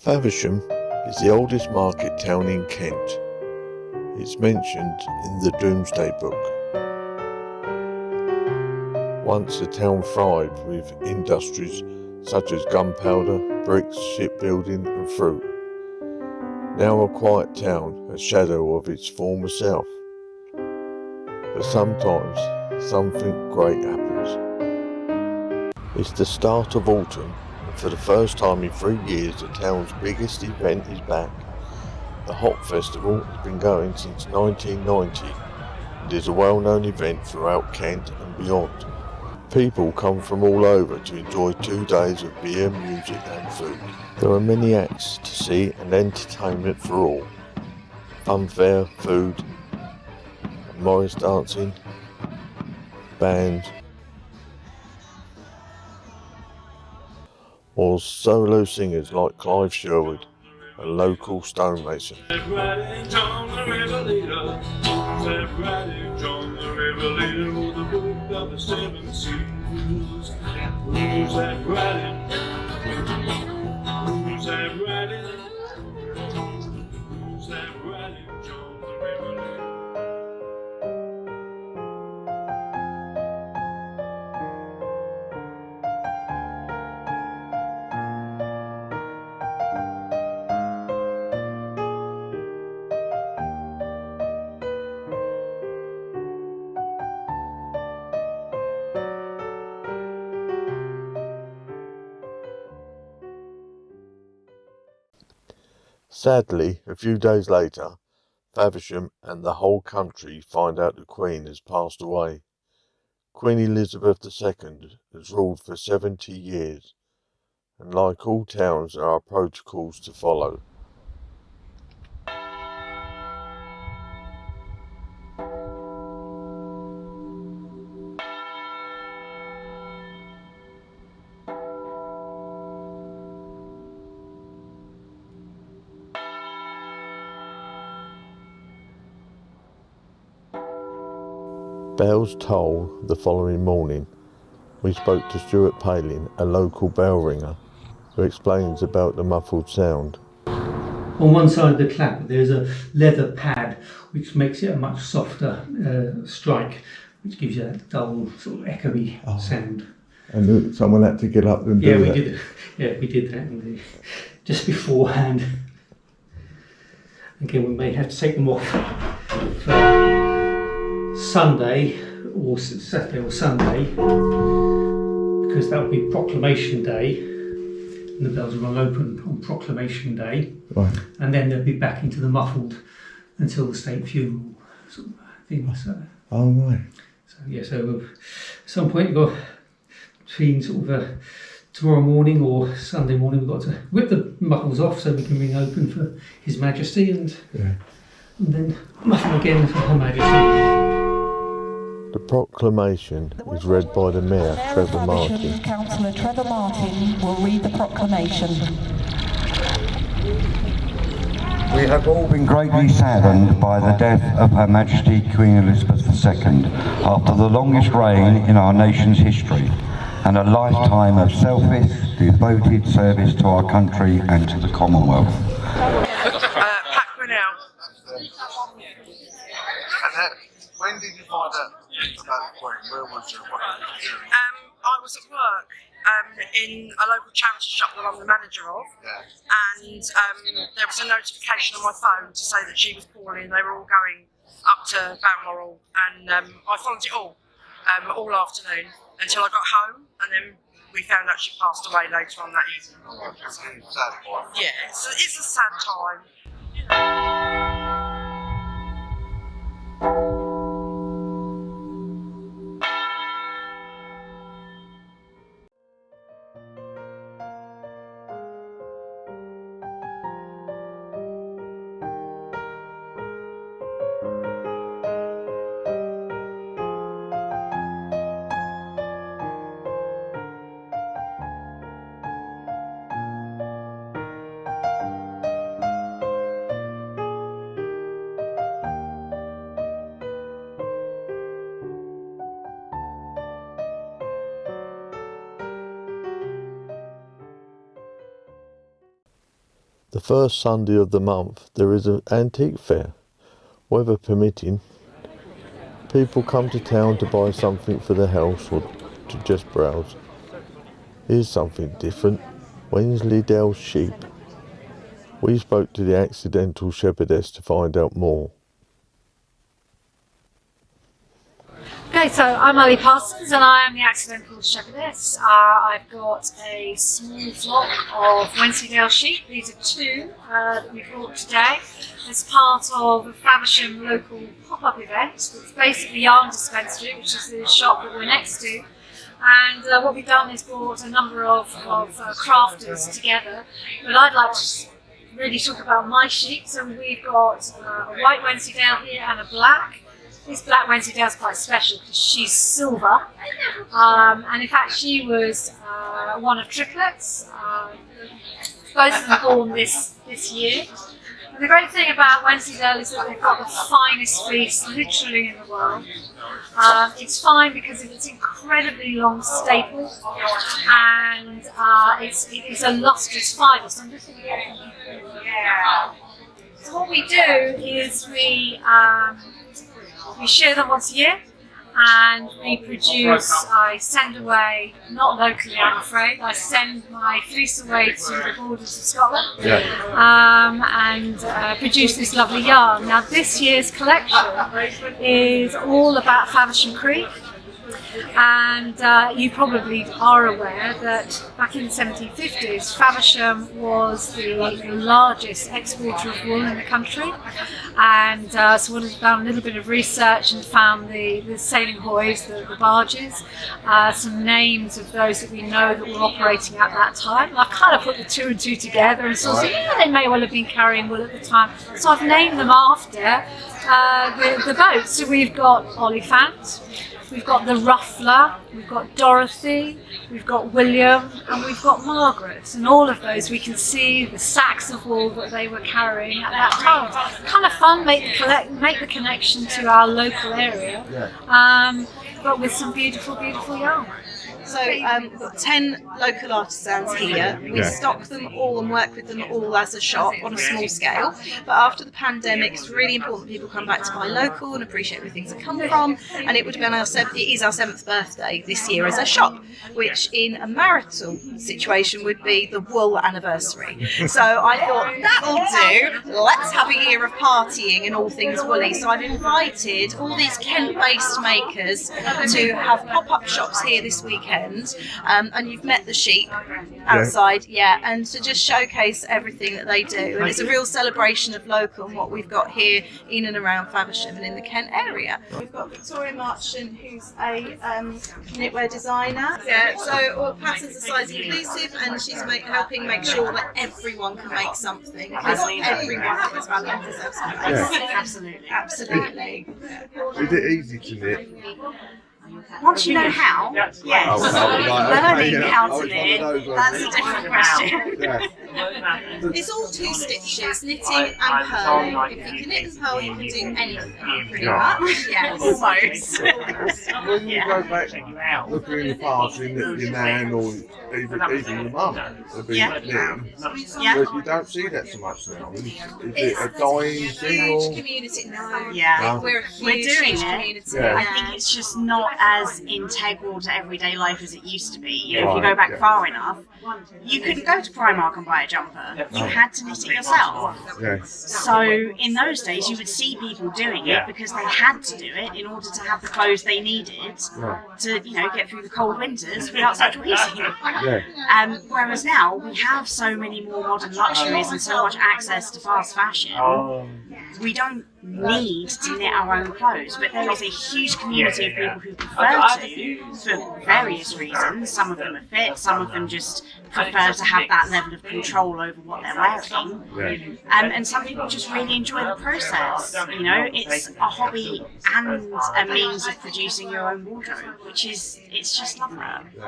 Faversham is the oldest market town in Kent. It's mentioned in the Domesday Book. Once the town thrived with industries such as gunpowder, bricks, shipbuilding and fruit. Now a quiet town, a shadow of its former self. But sometimes something great happens. It's the start of autumn, and for the first time in 3 years the town's biggest event is back. The Hop Festival has been going since 1990 and is a well-known event throughout Kent and beyond. People come from all over to enjoy 2 days of beer, music and food. There are many acts to see and entertainment for all. Funfair, food, Morris dancing, band, or solo singers like Clive Sherwood, a local stonemason. Sadly, a few days later, Faversham and the whole country find out the Queen has passed away. Queen Elizabeth II has ruled for 70 years, and like all towns there are protocols to follow. Bells toll the following morning. We spoke to Stuart Palin, a local bell ringer, who explains about the muffled sound. On one side of the clap there's a leather pad which makes it a much softer strike, which gives you that dull sort of echoey sound. And someone had to get up and do that? We did that just beforehand. Again, we may have to take them off for Sunday or Saturday or Sunday, because that will be Proclamation Day and the bells will rung open on Proclamation Day, right. And then they'll be back into the muffled until the state funeral sort of thing. So, oh right. So at some point we've got between sort of tomorrow morning or Sunday morning, we've got to whip the muffles off so we can ring open for His Majesty and then muffle again for Her Majesty. The proclamation is read by the Mayor, Trevor Martin. Councillor Trevor Martin will read the proclamation. We have all been greatly saddened by the death of Her Majesty Queen Elizabeth II after the longest reign in our nation's history and a lifetime of selfless, devoted service to our country and to the Commonwealth. When did you find out about the Queen? Where was you? What did you do? I was at work in a local charity shop that I'm the manager of, and there was a notification on my phone to say that she was poorly and they were all going up to Balmoral, and I followed it all afternoon until I got home, and then we found out she passed away later on that evening. Oh, it's a sad one. Yeah, it's a sad time. The first Sunday of the month there is an antique fair. Weather permitting, people come to town to buy something for their house or to just browse. Here's something different. Wensleydale sheep. We spoke to the accidental shepherdess to find out more. Okay, so I'm Ali Parsons and I am the accidental shepherdess. I've got a small flock of Wensleydale sheep. These are two that we brought today as part of a Faversham local pop-up event that's based at the Yarn Dispensary, which is the shop that we're next to. And what we've done is brought a number of crafters together. But I'd like to really talk about my sheep. So we've got a white Wensleydale here and a black. This black Wensleydale is quite special because she's silver, and in fact she was one of triplets. Both of them born this year. And the great thing about Wensleydale is that they've got the finest fleece literally in the world. It's fine because of its incredibly long staple, and it's a lustrous fibre. So I'm just going to get So what we do is we share them once a year, and we produce, I send away, not locally I'm afraid, I send my fleece away to the borders of Scotland, and produce this lovely yarn. Now this year's collection is all about Faversham Creek, and you probably are aware that back in the 1750s Faversham was the largest exporter of wool in the country, and so we've done a little bit of research and found the sailing hoys, the barges, some names of those that we know that were operating at that time. And I've kind of put the two and two together and sort of yeah, they may well have been carrying wool at the time, so I've named them after the boats. So we've got Oliphant, we've got the Ruffler, we've got Dorothy, we've got William, and we've got Margaret. And all of those we can see the sacks of wool that they were carrying at that time. Kind of fun, make the connection to our local area, but with some beautiful, beautiful yarn. So we've got 10 local artisans here. We stock them all and work with them all as a shop on a small scale. But after the pandemic, it's really important that people come back to buy local and appreciate where things have come from. And it would have been it is our 7th birthday this year as a shop, which in a marital situation would be the wool anniversary. So I thought that'll do. Let's have a year of partying and all things woolly. So I've invited all these Kent-based makers to have pop-up shops here this weekend. And you've met the sheep outside, and to just showcase everything that they do. And it's a real celebration of local and what we've got here in and around Faversham and in the Kent area. We've got Victoria Marchant, who's a knitwear designer. So all patterns are size inclusive, and she's helping make sure that everyone can make something, because everyone is valuable deserves something. Absolutely. Is it easy to knit? Once you know how, yes. Learning how to knit, that's a different question. It's all 2 stitches, knitting and purling. If you can knit and purl, you can do anything, pretty much. Yes, almost. When you go back, looking in the past, in your nan or even your mum, have been knitting, but you don't see that so much now. Is it a dying thing? Huge community. No. We're a huge community. I think it's just not as integral to everyday life as it used to be. You know, if you go back far enough, you couldn't go to Primark and buy a jumper. You had to knit it yourself. So in those days, you would see people doing it because they had to do it in order to have the clothes they needed to, get through the cold winters without central heating. Whereas now we have so many more modern luxuries and so much access to fast fashion. We don't need to knit our own clothes, but there is a huge community of people who prefer to for various reasons. Some of them are fit, some of them just prefer to have that level of control over what they're wearing, and some people just really enjoy the process. It's a hobby and a means of producing your own wardrobe, it's just lovely.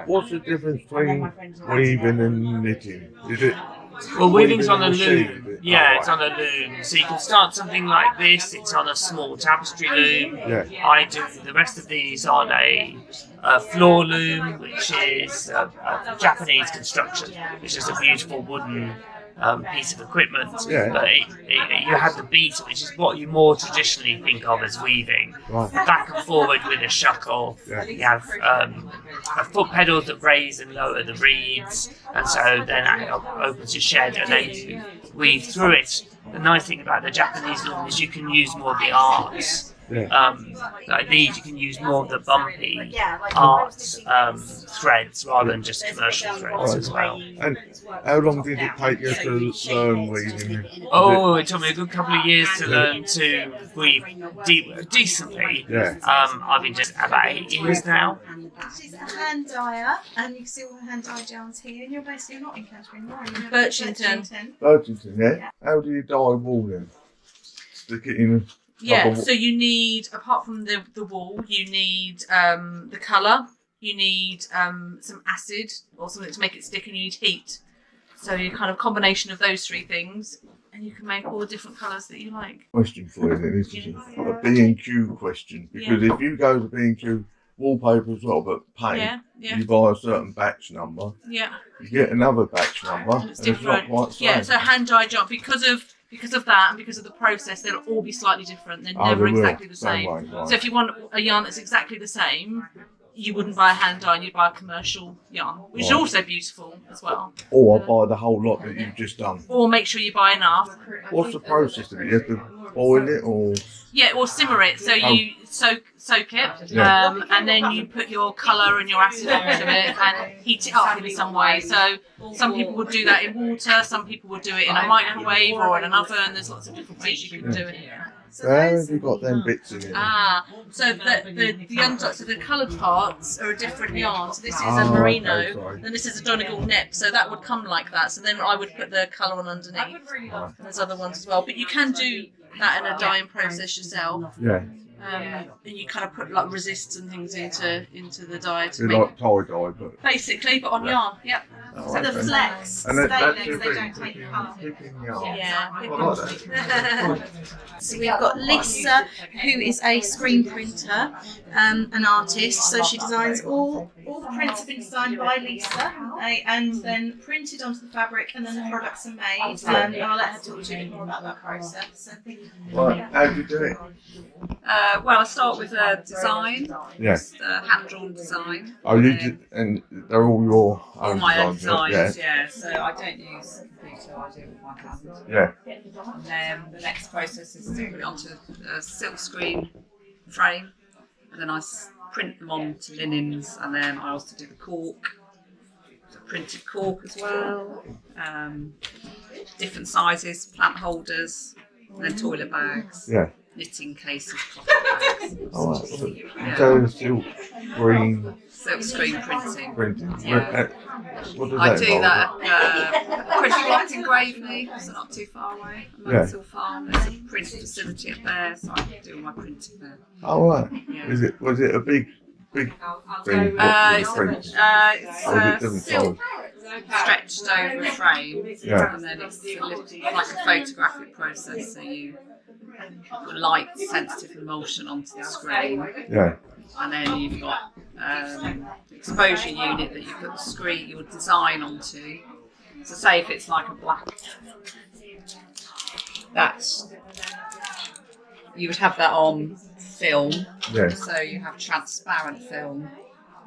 What's the difference between weaving and knitting? Is it? Well, weaving's on a loom. It's on a loom. So you can start something like this. It's on a small tapestry loom. I do the rest of these on a floor loom, which is a Japanese construction, which is a beautiful wooden piece of equipment. Yeah. But you have the beat, which is what you more traditionally think of as weaving. Right. Back and forward with a shuckle. Yeah. You have a foot pedal that raise and lower the reeds, and so then that opens your shed, and then you weave through it. The nice thing about the Japanese loom is you can use more of the arts. Yeah. Like these, you can use more of the bumpy art threads rather than just commercial threads as well. And how long did it take you to learn weaving? Oh, it took me a good couple of years to learn to weave decently. Yeah. I've been just about 8 years now. She's a hand dyer, and you can see all her hand dyed yarns here. And you're not in Canterbury, are you? Birchington. Birchington, yeah? How do you dye wool then? Stick it in. Yeah, so you need, apart from the wool, you need the colour, you need some acid or something to make it stick, and you need heat. So you kind of combination of those three things, and you can make all the different colours that you like. Question for you then, this is a B&Q question, because if you go to B&Q, wallpaper as well, but paint, you buy a certain batch number, you get another batch number, and it's not quite the same. Yeah, so hand dyed yarn, because of that and because of the process, they'll all be slightly different. They're never exactly the same. Right. So if you want a yarn that's exactly the same, you wouldn't buy a hand dye, you'd buy a commercial yarn, which is also beautiful as well. Or buy the whole lot that you've just done. Or make sure you buy enough. What's the process of it? You have to boil it or? Yeah, or simmer it. So you soak it, and then you put your colour and your acid onto it and heat it up in some way. So some people would do that in water, some people would do it in a microwave or in an oven. There's lots of different ways you can do it. So how have you got them bits in it? So the coloured parts are a different yarn. So this is a merino, and this is a Donegal nip. So that would come like that. So then I would put the colour on underneath. And there's other ones as well. But you can do that in a dyeing process yourself. Yeah. And you kind of put like resists and things into the dye to It's like tie dye, but basically, but on yarn. Yep. So the flex, and that's they don't take the colour. Yeah. So we've got Lisa, who is a screen printer, an artist. So she designs all the prints have been designed by Lisa, and then printed onto the fabric, and then the products are made. And I'll let her talk to you a bit more about that process. Right, how do you do it? Well, I start with a design, just a hand-drawn design. Oh, and they're all your own my own designs, designs, yeah. So I don't use a computer, I do it with my hand. Yeah. And then the next process is to put it onto a silk screen frame, and then I print them onto linens, and then I also do the cork, so printed cork as well, different sizes, plant holders, and then toilet bags. Yeah. Knitting cases, cloth bags. Oh, so silk screen. Silk screen printing. Yeah. What does I that do involve? that at Print Block in Graveney, so not too far away. Mansell Farm, there's a print facility up there, so I do all my printing there. Oh, right. Yeah. Was it a big thing? It's silk stretched over a frame, and then it's like a photographic process, so you put light sensitive emulsion onto the screen, and then you've got exposure unit that you put the screen, your design onto. So say if it's like a black, you would have that on film, so you have transparent film,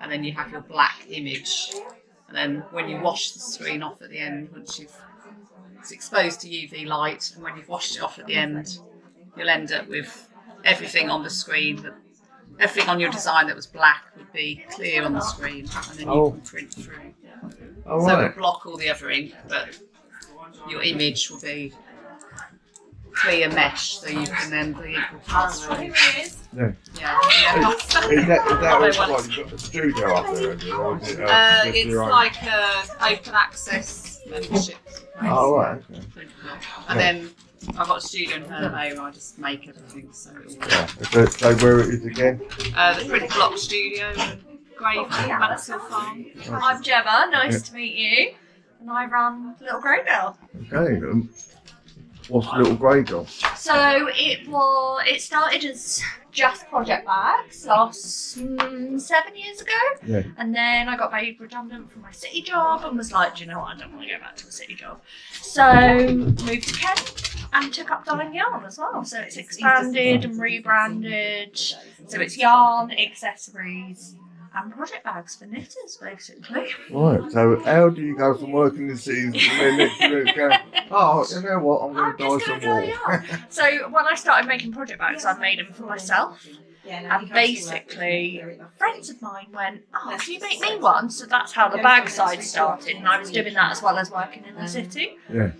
and then you have your black image, and then when you wash the screen off at the end, once it's exposed to UV light, and when you've washed it off at the end, you'll end up with everything on the screen, everything on your design that was black would be clear on the screen, and then you can print through. So it will block all the other ink, but your image will be clear mesh, so you can then the ink will pass through. Is that what you've got the studio up there? Or is it, it's like a open access membership. Oh, right. Okay. And then I've got a studio in Herne where I just make everything. So so where it is again? The Print Block Studio in Graveney, Mansell Farm. I'm Gemma, nice to meet you. And I run Little Grey Bell. Okay. What's Little Grey got? So it started as just project bags last 7 years ago. Yeah. And then I got made redundant from my city job and was like, do you know what, I don't want to go back to a city job. So moved to Kent and took up dyeing yarn as well. So it's expanded and rebranded. So it's yarn, accessories and project bags for knitters, basically. Right, so how do you go from working in cities and then next to go, oh, you know what, I'm going to dye some more. So when I started making project bags, I made them for myself. And basically, friends of mine went, oh, can you make me one? So that's how the bag side started. And I was doing that as well as working in the city. Yeah.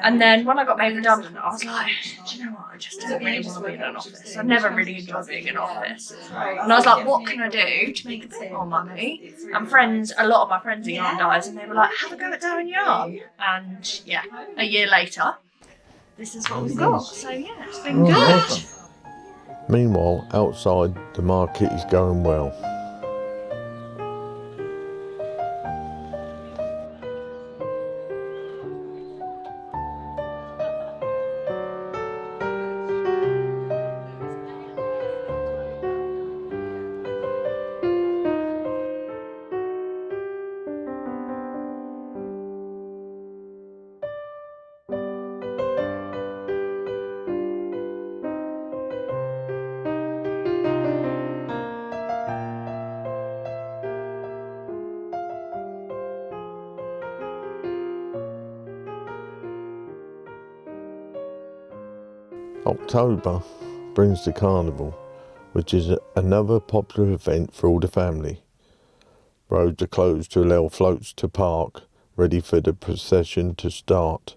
And then when I got made redundant, I was like, do you know what? I just don't really want to be in an office. I never really enjoyed being in an office. And I was like, what can I do to make a bit more money? And friends, a lot of my friends are yarn dyers, and they were like, have a go at dyeing yarn. And yeah, a year later, this is what we've got. So yeah, it's been good. Awesome. Meanwhile, outside, the market is going well. October brings the Carnival, which is another popular event for all the family. Roads are closed to allow floats to park, ready for the procession to start.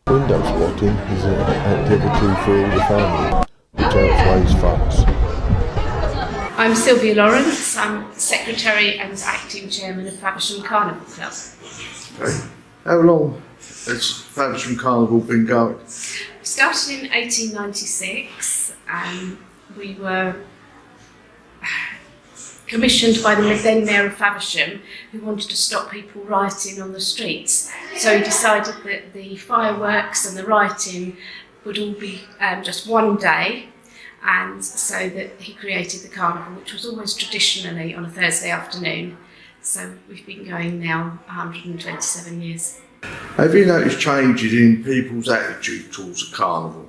Window spotting is an activity for all the family, which helps raise funds. I'm Sylvia Lawrence. I'm Secretary and Acting Chairman of Faversham Carnival Club. Okay. How long has Faversham Carnival been going? We started in 1896 and we were commissioned by the then Mayor of Faversham, who wanted to stop people rioting on the streets. So he decided that the fireworks and the rioting would all be just one day, and so that he created the Carnival, which was always traditionally on a Thursday afternoon. So we've been going now 127 years. Have you noticed changes in people's attitude towards the Carnival?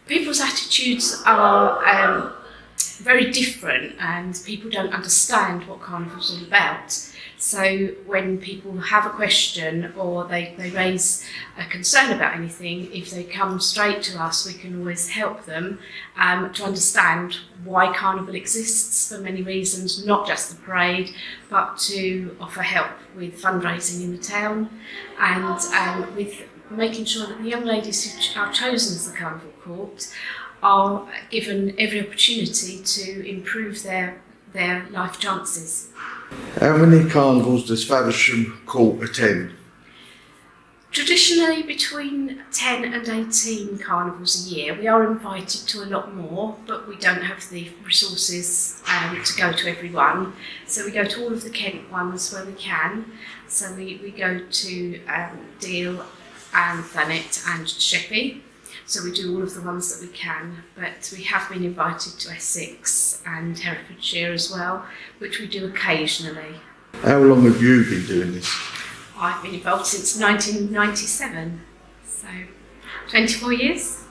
People's attitudes are very different, and people don't understand what Carnival's all about. So when people have a question or they raise a concern about anything, if they come straight to us, we can always help them to understand why Carnival exists for many reasons, not just the parade, but to offer help with fundraising in the town and with making sure that the young ladies who are chosen as the Carnival Court are given every opportunity to improve their life chances. How many carnivals does Faversham Court attend? Traditionally between 10 and 18 carnivals a year. We are invited to a lot more, but we don't have the resources to go to every one. So we go to all of the Kent ones where we can. So we go to Deal and Thanet and Sheppey. So we do all of the ones that we can, but we have been invited to Essex and Herefordshire as well, which we do occasionally. How long have you been doing this? I've been involved since 1997, so 24 years.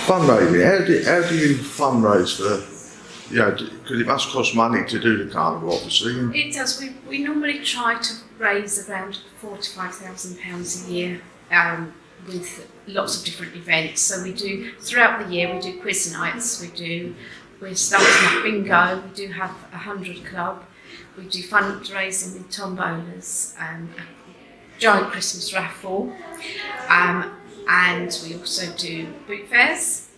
Fundraising, how do you fundraise for, because it must cost money to do the carnival, obviously. It does. We normally try to raise around £4,000 to £5,000 a year with lots of different events. So we do, throughout the year, we do quiz nights, we're starting up bingo, we do have a 100 club, we do fundraising with tombolas, a giant Christmas raffle, and we also do boot fairs.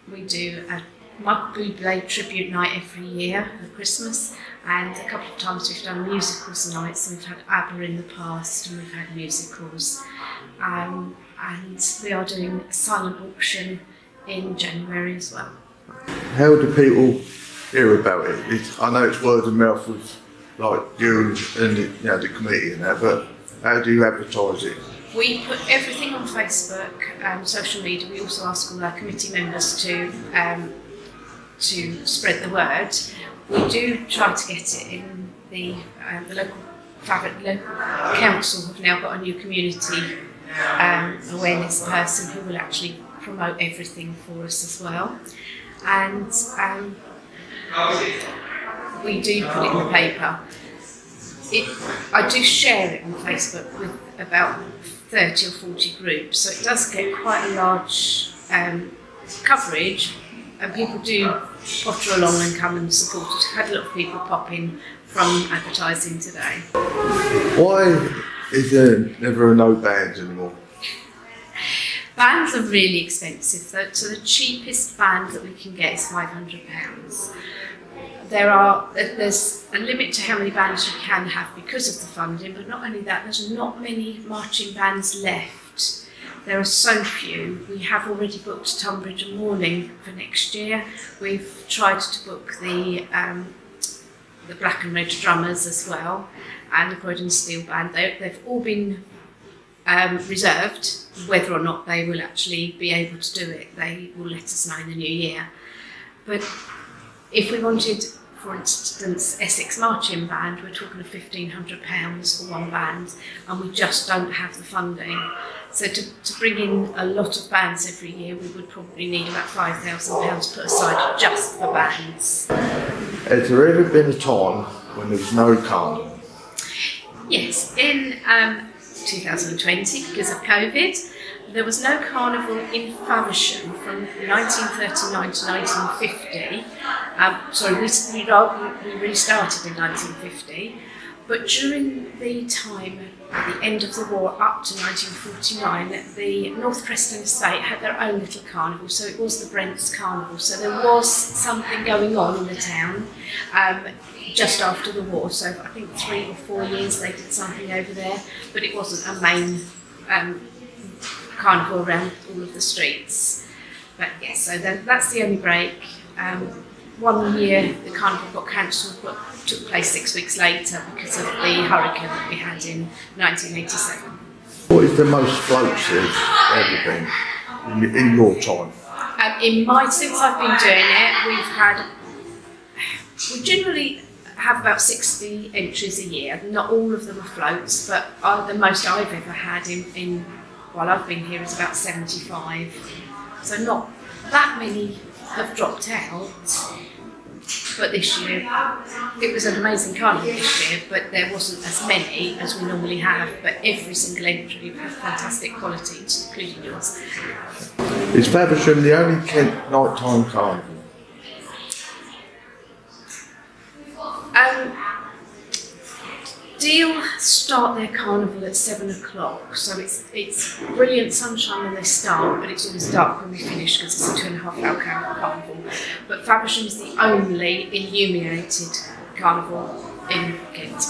We do a Michael Bublé tribute night every year at Christmas, and a couple of times we've done musicals nights, so we've had ABBA in the past and we've had musicals. And we are doing a silent auction in January as well. How do people hear about it? I know it's word of mouth with like you and the committee and that, but how do you advertise it? We put everything on Facebook, social media. We also ask all our committee members to spread the word. We do try to get it in the local council have now got a new community awareness person who will actually promote everything for us as well. And we do put it in the paper. I do share it on Facebook with about 30 or 40 groups, so it does get quite a large coverage, and people do potter along and come and support us. We've had a lot of people pop in from advertising today. Why is there never no bands anymore? Bands are really expensive, so the cheapest band that we can get is £500. There's a limit to how many bands you can have because of the funding, but not only that, there's not many marching bands left. There are so few. We have already booked Tunbridge and Morning for next year. We've tried to book the Black and Red Drummers as well, and the Croydon Steel Band. They've all been reserved. Whether or not they will actually be able to do it, they will let us know in the new year. But if we wanted, for instance, Essex Marching Band, we're talking of £1,500 for one band, and we just don't have the funding. So to bring in a lot of bands every year, we would probably need about £5,000 put aside just for bands. Has there ever been a time when there was no carnival? Yes, in 2020, because of COVID, there was no carnival in Faversham from 1939 to 1950. We restarted in 1950, but during the time at the end of the war up to 1949, the North Preston estate had their own little carnival, so it was the Brent's Carnival. So there was something going on in the town just after the war. So I think 3 or 4 years they did something over there, but it wasn't a main carnival around all of the streets. But yes, so that's the only break. 1 year the carnival got cancelled, but took place 6 weeks later because of the hurricane that we had in 1987. What is the most floats there's ever been in your time? Since I've been doing it, we generally have about 60 entries a year. Not all of them are floats, but the most I've ever had while I've been here is about 75. So not that many have dropped out. But this year, it was an amazing carnival this year, but there wasn't as many as we normally have. But every single entry had fantastic quality, including yours. Is Faversham the only Kent nighttime carnival? Deal start their carnival at 7 o'clock, so it's brilliant sunshine when they start, but it's always dark when we finish because it's a 2.5 hour carnival. But Faversham is the only illuminated carnival in Kent.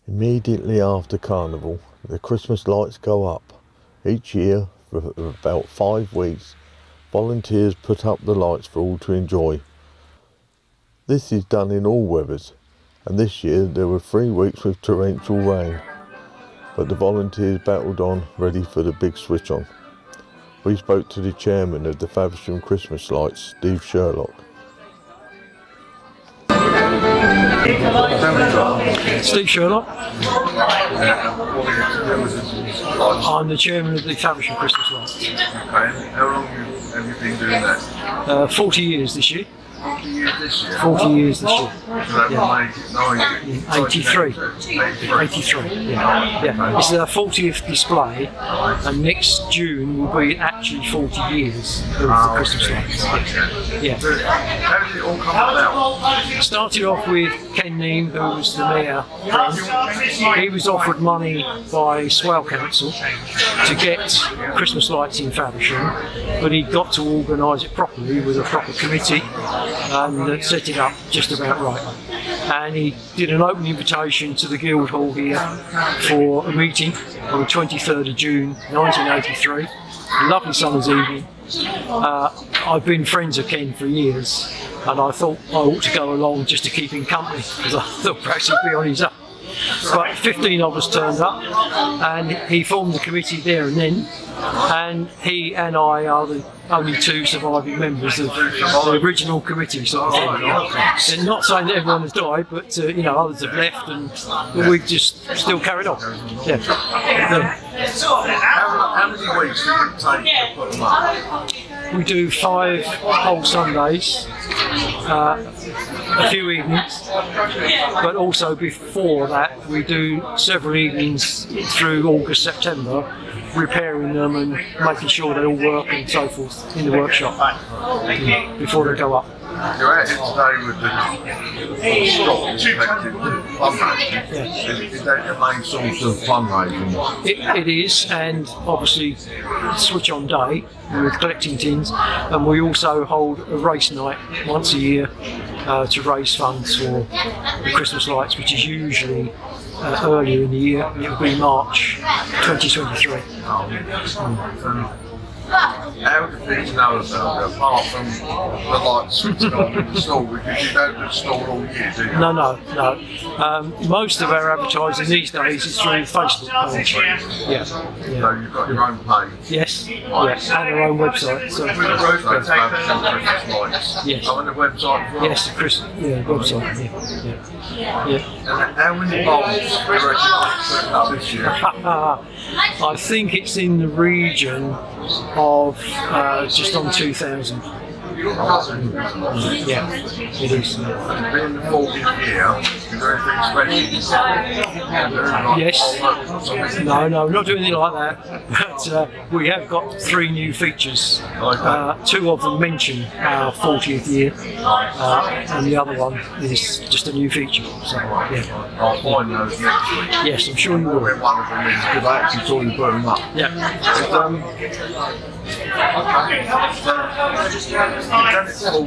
Immediately after Carnival, the Christmas lights go up. Each year, for about 5 weeks, volunteers put up the lights for all to enjoy. This is done in all weathers, and this year there were 3 weeks with torrential rain. But the volunteers battled on, ready for the big switch on. We spoke to the chairman of the Faversham Christmas Lights, Steve Sherlock. Steve Sherlock. I'm the chairman of the Faversham Christmas Lights. How long have you been doing that? 40 years this year. 40 years this year? 40 years this year. Yeah. 83. 83, yeah. This is our 40th display, and next June will be actually 40 years of the Christmas lights. Yeah. How did it all come about? Started off with Ken Neame, who was the mayor. He was offered money by Swale Council to get Christmas lights in Faversham, but he got to organise it properly with a proper committee and set it up just about right. And he did an open invitation to the Guildhall here for a meeting on the 23rd of June 1983. A lovely summer's evening. I've been friends of Ken for years, and I thought I ought to go along just to keep him company, because I thought perhaps he'd be on his own. But 15 of us turned up, and he formed the committee there and then, and he and I are the only 2 surviving members of the original committee, sort of thing. And not saying that everyone has died, but others have left, and we've just still carried on. Yeah. How many weeks did it take to put them up? We do 5 whole Sundays, a few evenings, but also before that we do several evenings through August, September, repairing them and making sure they all work and so forth in the workshop before they go up. You're out here today with the stock effective fundraising. Is that your main source of fundraising? It is, and obviously switch on day with collecting tins, and we also hold a race night once a year to raise funds for the Christmas lights, which is usually earlier in the year. It'll be March 2023. How do people know about it, apart from the lights switching on in the store? Because you don't do the store all year, do you? No. Most of our advertising these days is through Facebook page. Yeah. So you've got your own page? Yes, and our own website. So. Yes. On the website as well? Yes, website. Yeah. And how many bulbs do you reckon you're putting up this year? I think it's in the region of just on 2,000. Yeah, it is. Being the 40th year, you've Yes. No, we're not doing anything like that. But we have got 3 new features. 2 of them mention our 40th year, and the other one is just a new feature. So, yeah. I'll find those next week. Yes, I'm sure you will. One of them is because I actually saw you put them up. Yeah.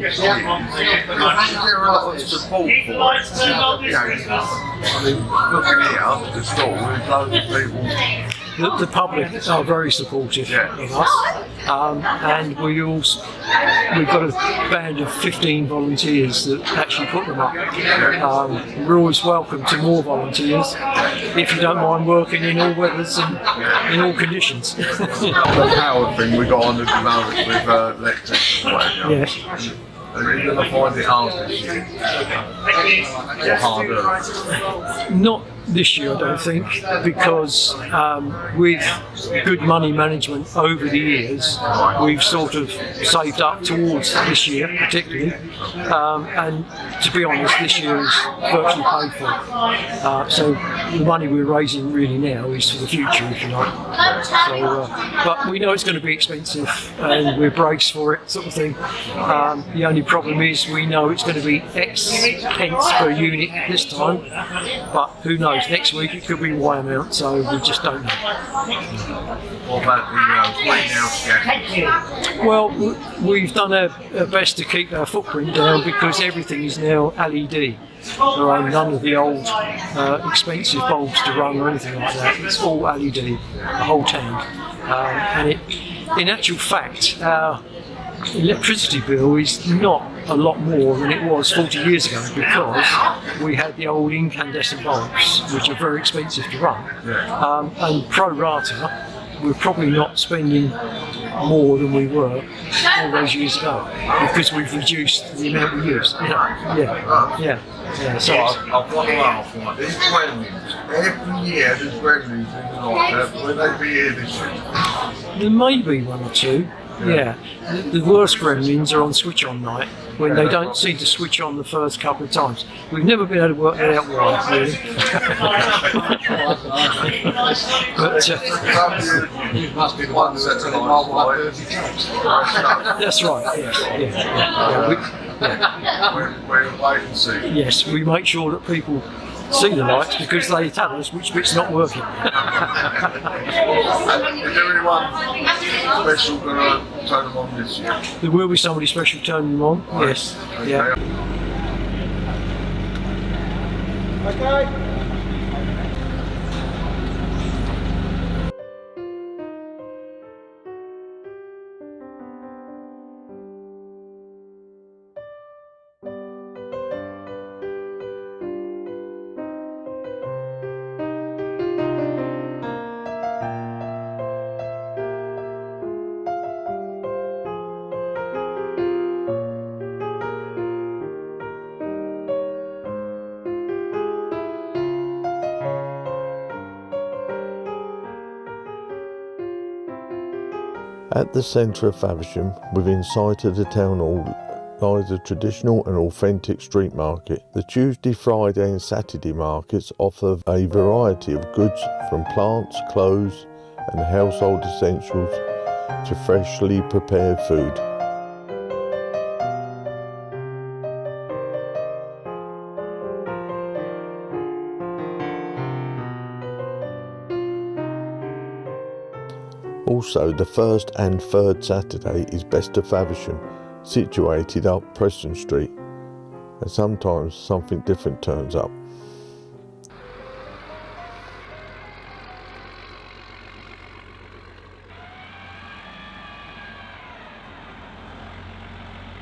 Is there a lot of support for it? I mean, looking here, the store, there's loads of people. The public are very supportive of us, and we've got a band of 15 volunteers that actually put them up. We're always welcome to more volunteers if you don't mind working in all weathers and in all conditions. The power thing we got on at the moment with electric. Yes. Are you going to find it hard this year? Or harder? Not this year, I don't think, because with good money management over the years, we've sort of saved up towards this year, particularly. And to be honest, this year is virtually paid for. So the money we're raising really now is for the future, if you like. So, but we know it's going to be expensive, and we're braced for it, sort of thing. The only problem is we know it's going to be X pence per unit this time, but who knows? Next week it could be Y amount, so we just don't know. What about the greenhouse gas? Well, we've done our best to keep our footprint down because everything is now LED. There are none of the old expensive bulbs to run or anything like that. It's all LED, the whole tank. And in actual fact, our electricity bill is not a lot more than it was 40 years ago because we had the old incandescent bulbs, which are very expensive to run. And pro rata, we're probably not spending more than we were all those years ago because we've reduced the amount we use. So I've got to ask, like, these gremlins, every year there's gremlins in the night. Will they be here this year? there may be 1 or 2. Yeah, the worst gremlins are on switch on night when they don't seem to switch on the first couple of times. We've never been able to work that out why, really. But must be the one that's in the that's right. We're wait and see. Yes, we make sure that people see the lights because they tell us which bit's not working. Is there anyone special going to turn them on this year? There will be somebody special turning them on. Right. Yes. Okay. Yeah. Okay. At the centre of Faversham, within sight of the town hall, lies a traditional and authentic street market. The Tuesday, Friday and Saturday markets offer a variety of goods from plants, clothes and household essentials to freshly prepared food. Also, the first and third Saturday is Best of Faversham, situated up Preston Street, and sometimes something different turns up.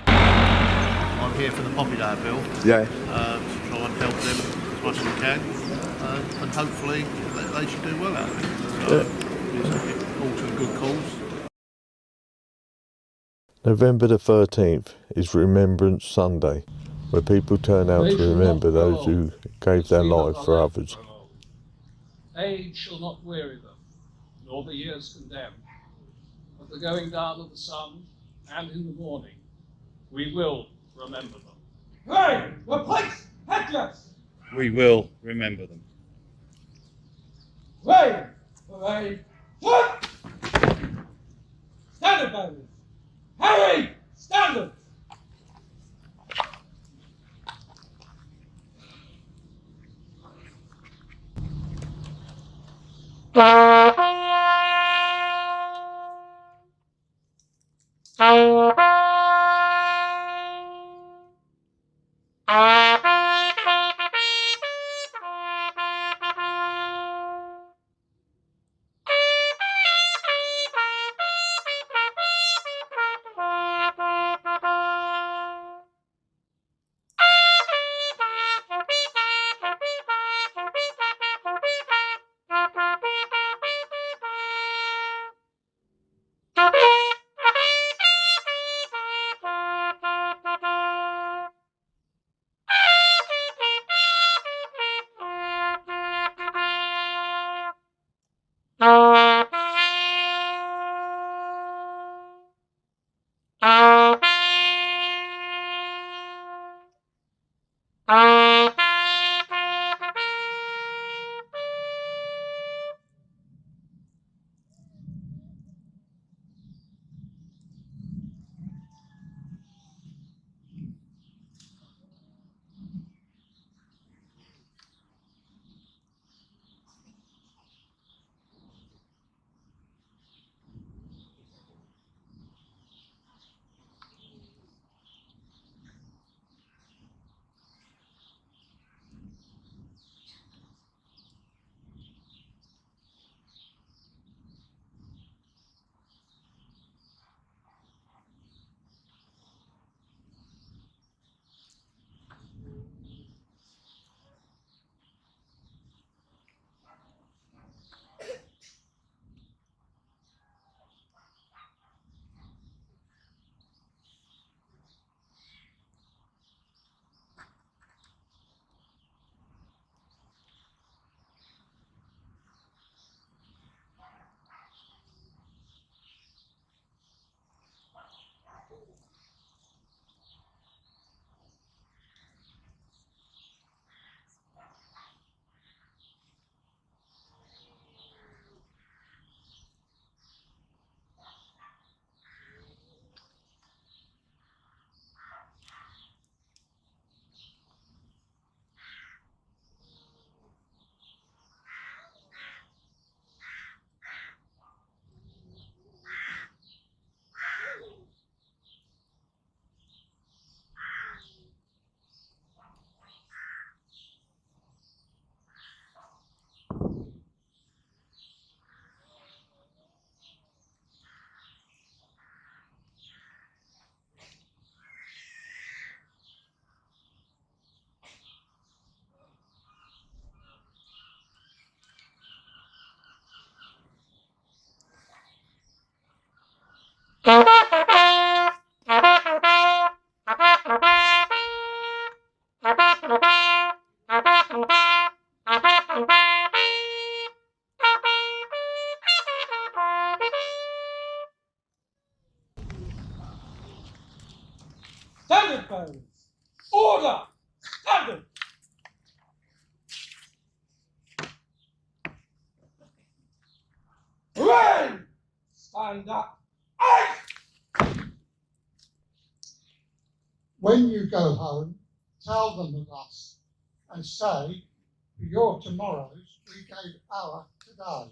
I'm here for the Poppy Day Bill. Yeah. To try and help them as much as we can, and hopefully they should do well out of it. It's all to a good cause. November the 13th is Remembrance Sunday, where people turn out to remember those who gave their life for others. Age shall not weary them, nor the years condemn. At the going down of the sun and in the morning, we will remember them. Hey, the place! Headless! we will remember them. Parade! Parade! What? Standard bearers! Harry! Standard! Standard bearers! Order! Standard! Hooray! Stand up! When you go home, tell them of us and say, for your tomorrows, we gave our today.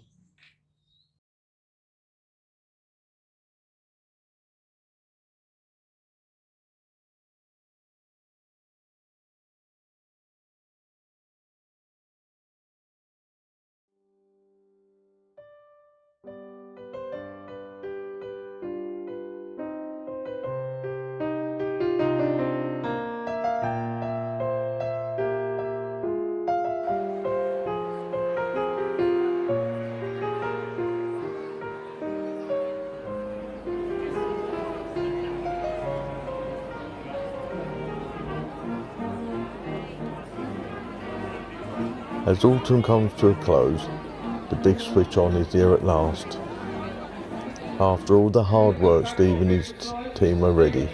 As autumn comes to a close, the big switch on is here at last. After all the hard work, Steve and his team are ready.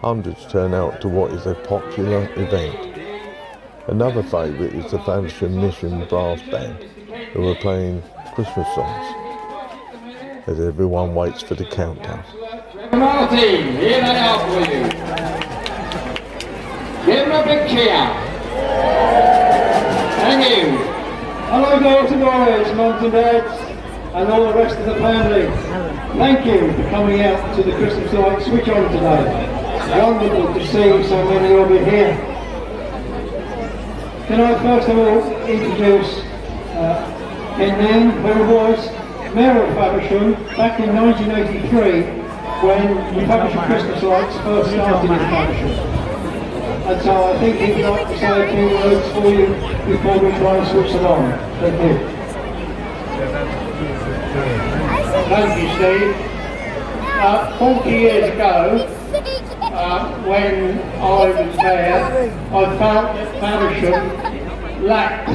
Hundreds turn out to what is a popular event. Another favourite is the Faversham Mission Brass Band, who are playing Christmas songs as everyone waits for the countdown. Martin, here they are for you. Give them a big cheer. Thank you. Hello, daughter boys, mums and dads, and all the rest of the family. Thank you for coming out to the Christmas light switch on today. Wonderful to see so many of you here. Can I first of all introduce Ken Nan, who was Mayor of Faversham back in 1983 when the Faversham Christmas lights first started in Faversham. And so I think he'd like to say a few words for you before we try and switch them on. Thank you. Thank you, Steve. 40 years ago, when I was there, I felt that Faversham lacked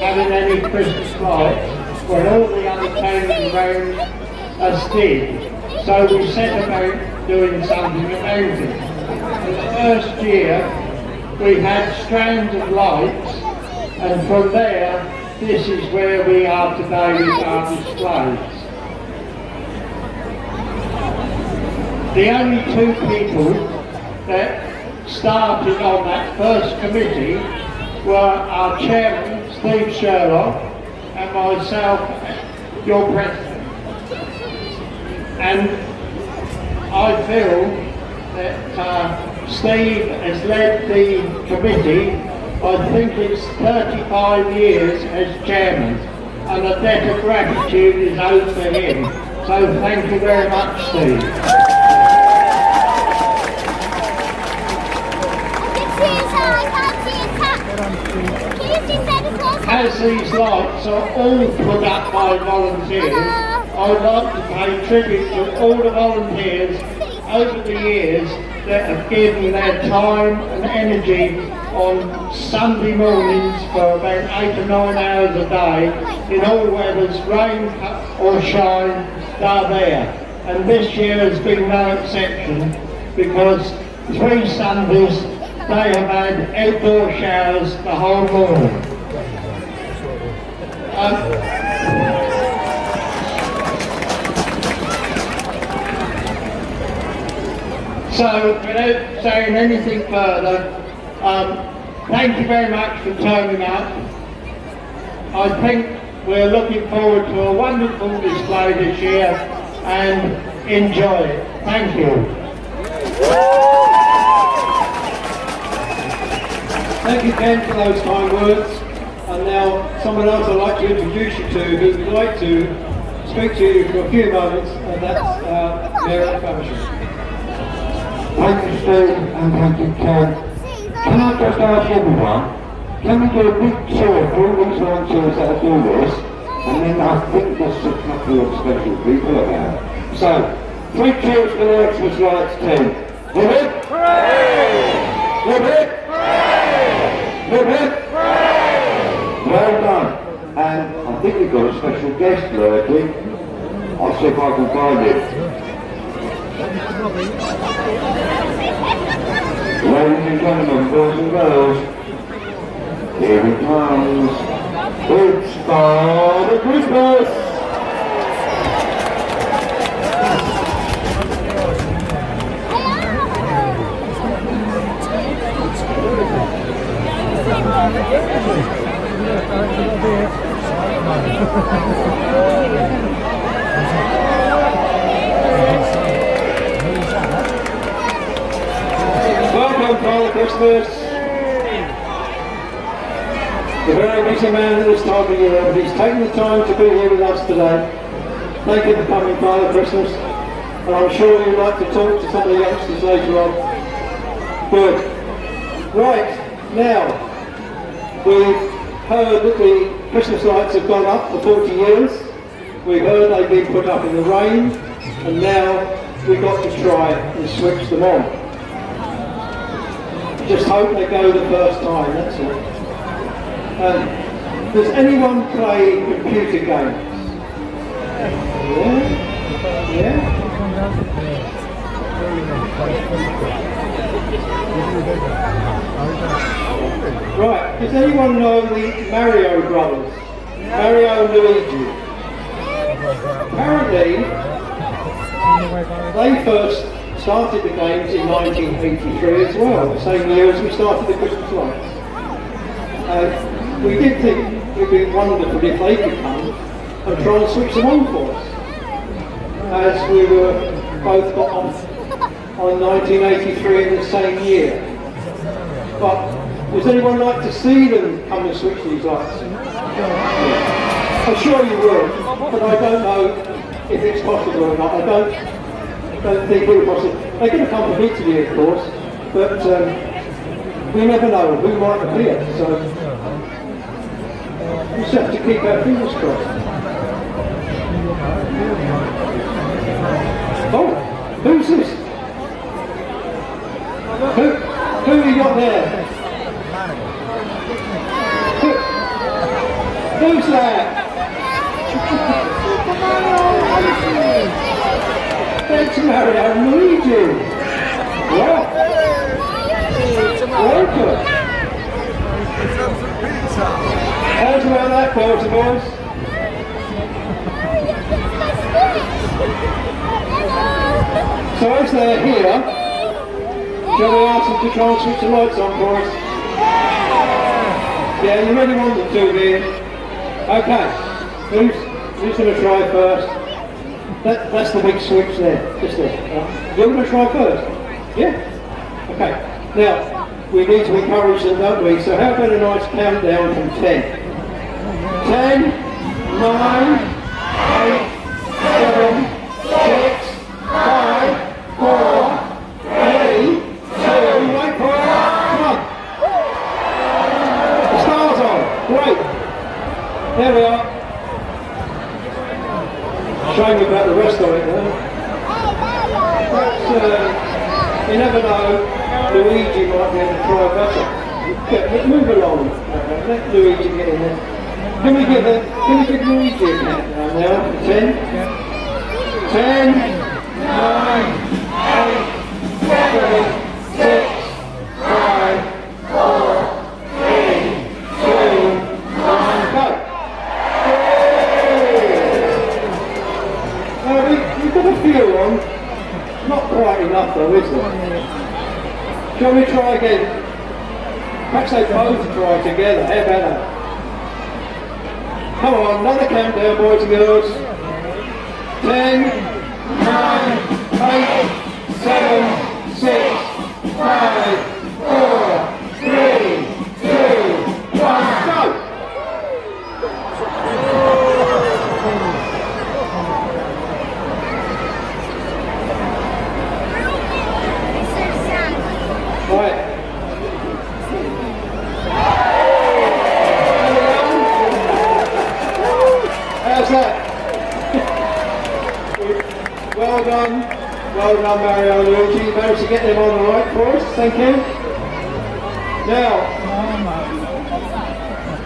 having any Christmas lights when all the other towns around us did. So we set about doing something about it. In the first year, we had strands of lights, and from there, this is where we are today with our displays. The only two people that started on that first committee were our chairman, Steve Sherlock, and myself, your president. And I feel that Steve has led the committee, I think it's 35 years as chairman, and a debt of gratitude is owed to him. So thank you very much, Steve. As these lights are all put up by volunteers, I would like to pay tribute to all the volunteers over the years that have given their time and energy on Sunday mornings for about 8 or 9 hours a day, in all weathers, rain or shine, they're there. And this year has been no exception, because 3 Sundays they have had outdoor showers the whole morning. So, without saying anything further, thank you very much for turning up. I think we're looking forward to a wonderful display this year, and enjoy it. Thank you. Thank you, Ken, for those kind words. And now someone else I'd like to introduce you to who would like to speak to you for a few moments, and that's Mayor of Faversham. Thank you, Steve, and thank you, Ken. Can I just ask everyone, can we do a big cheer for all these volunteers that do this? And then I think there's a couple of special people about. So, 3 cheers for the Xmas Lights team. Hip hip! Hooray! Hip hip! Hooray! Hip hip! Hooray! Well done. And I think we've got a special guest lurking. I'll see if I can find him. Ladies and gentlemen, boys and girls, here he comes. It's Father Christmas! Welcome, Father Christmas. The very busy man at this time of year, but he's taken the time to be here with us today. Thank you for coming, Father Christmas. And I'm sure you'd like to talk to some of the youngsters later on. Good. Right, now, we've heard that the Christmas lights have gone up for 40 years. We've heard they've been put up in the rain, and now we've got to try and switch them on. Just hope they go the first time, that's all. Does anyone play computer games? Yeah? Right, does anyone know the Mario brothers? Mario and Luigi. Apparently, they first started the games in 1983 as well, the same year as we started the Christmas lights. We did think it would be wonderful if they could come and try and switch them on for us, as we were both got off on 1983 in the same year. But does anyone like to see them come and switch these lights? I'm sure you will, but I don't know if it's possible or not. I don't think it's possible. They're going to come to Italy, of course, but we never know who might appear, so we just have to keep our fingers crossed. Oh, who's this? Who have you got there? Who's that? That's Mario and Luigi. Well, welcome. How's about that, girls and boys? So as they're here, shall we ask them to try and switch the lights on for us? Yeah, you really want them to, do you? Okay. Who's going to try first? That's the big switch there, just there. You're going to try first? Yeah? Okay. Now, we need to encourage them, don't we? So how about a nice countdown from 10? 10, 9, 8, 7, 6, 5, 4, 3, 2, wait for it, come on. The stars on, great. There we are. Shame about the rest of it though. Perhaps, you never know, Luigi might be able to try better. Yeah, move along. Let Luigi get in there. Can we give Luigi a countdown now for 10? 10, 9, 8, 7, 6, 5, 4, 3, 2, 1, go! We've got a few on. Not quite enough though, is there? Shall we try again? Perhaps they both try together. How about that? Come on, another countdown, boys and girls. 10, 9, 8, 7, 6, 5, 4, 3, 2, 1, go! Right. How's that? Well done, Mario and Luigi. You managed to get them on the right for us. Thank you. Now,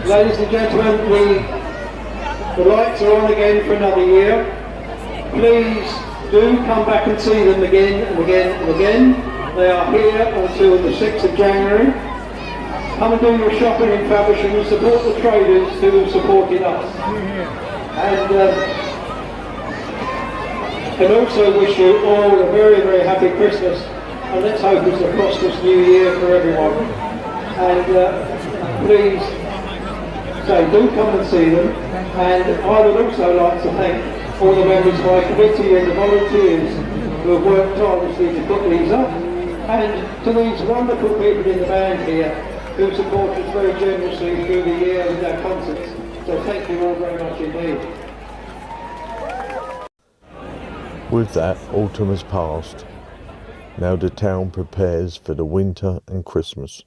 ladies and gentlemen, the lights are on again for another year. Please do come back and see them again and again and again. They are here until the 6th of January. Come and do your shopping in Faversham and support the traders who have supported us. And also wish you all a very, very happy Christmas, and let's hope it's a prosperous new year for everyone. And please, do come and see them. And I would also like to thank all the members of my committee and the volunteers who have worked tirelessly to put these up, and to these wonderful people in the band here who support us very generously through the year with their concerts. So thank you all very much indeed. With that, autumn has passed. Now the town prepares for the winter and Christmas.